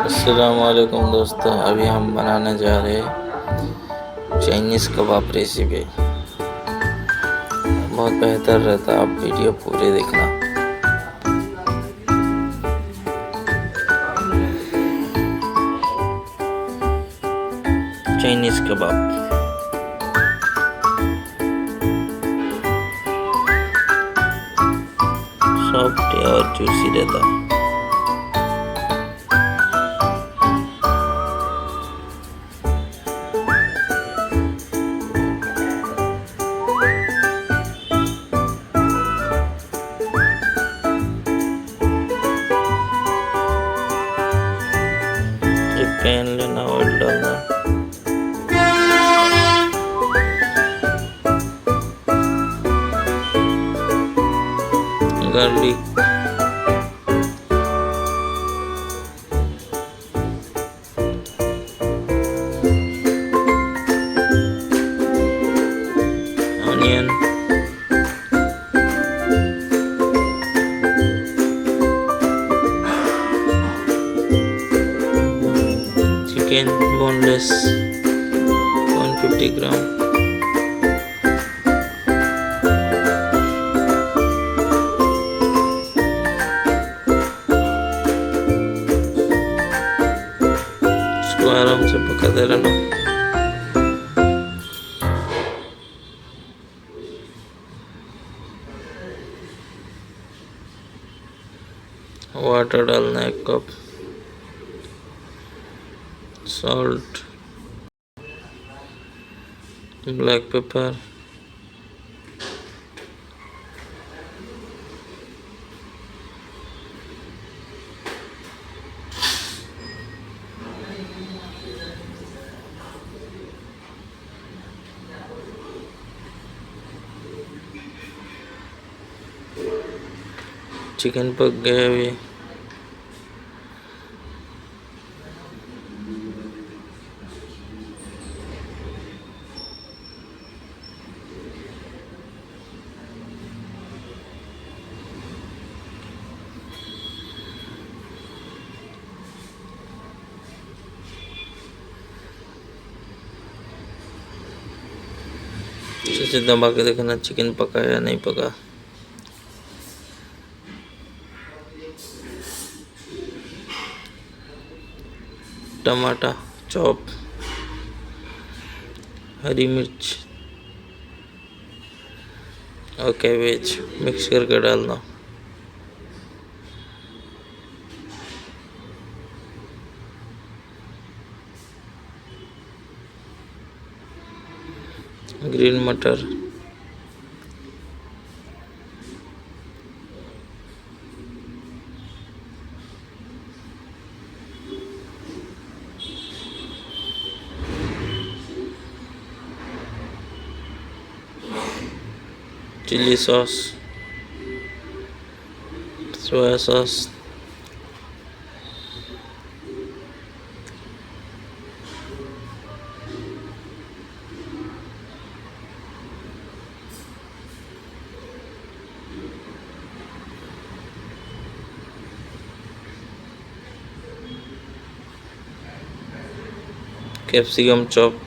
अस्सलामुअलैकुम दोस्तों, अभी हम बनाने जा रहे हैं चाइनीज़ कबाब रेसिपी। बहुत बेहतर रहता, आप वीडियो पूरे देखना। चाइनीज़ कबाब सॉफ्ट और जूसी रहता। एक पैन लेना, ऑयल डालना, गार्लिक, ऑनियन, चिकन बोनलेस 150 ग्राम, इसको आराम से पकाते रहना। वाटर डालना 1 cup, salt, black pepper, chicken पक गया अभी। अच्छे से दबा के देखना चिकन पका या नहीं पका। टमाटर चॉप, हरी मिर्च और कैबेज मिक्स करके डालना। ग्रीन मटर, chilli sauce, soya sauce, capsicum chop,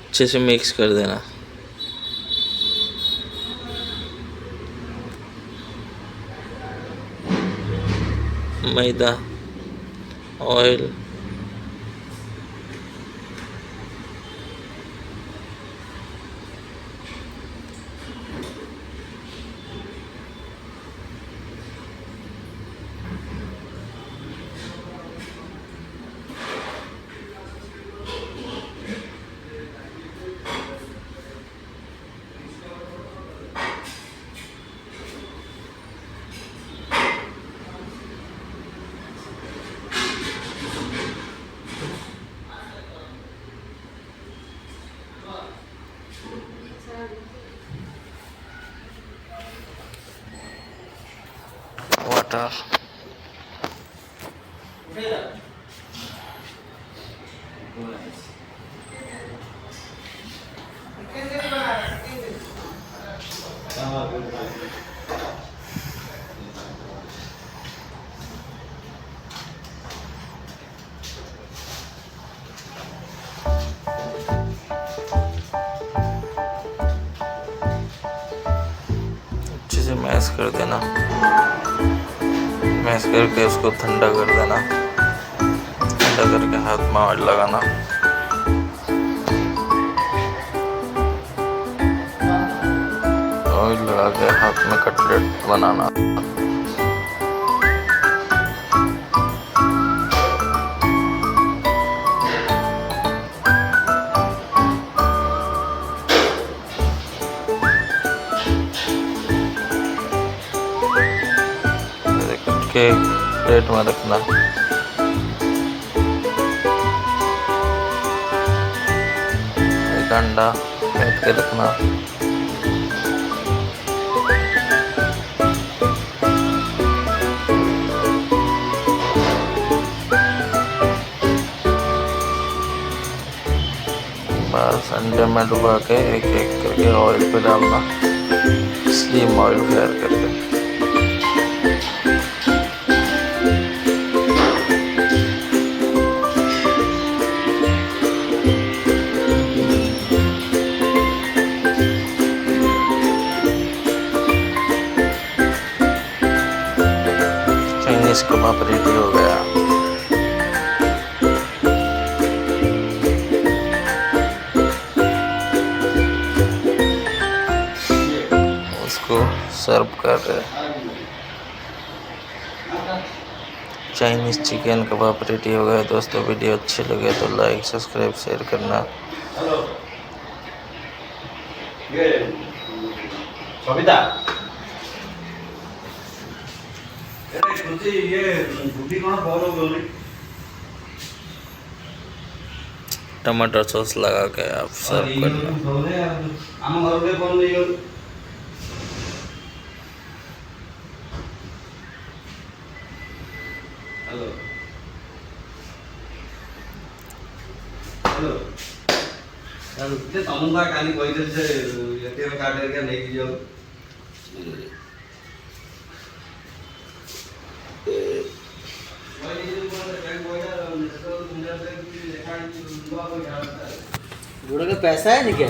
अच्छे से मिक्स कर देना। मैदा, ऑयल, वाटर, मैश कर देना, मैश करके उसको ठंडा कर देना, ठंडा करके हाथ में ऑयल लगाना। ऑयल लगा के हाथ में कटलेट बनाना। के प्लेट में रखना। एक अंडा फेंट के रखना। बस अंडे में डुबा के एक एक करके ऑयल पे डालना, स्टीम ऑयल फ्राई करके। चाइनीज कबाब रेडी हो गया। उसको सर्व कर रहे। चाइनीज चिकन कबाब रेडी हो गया। दोस्तों वीडियो अच्छी लगे तो लाइक सब्सक्राइब शेयर करना। टमाटर सॉस लगा के आप सर्व करना। ତମକୁ କାଲି କହିଥିଲି ସେ ଏଟିଏମ୍ କାର୍ଡ ହେରିକା ନେଇକି ଯାଉ। जोड़े का पैसा है नहीं क्या?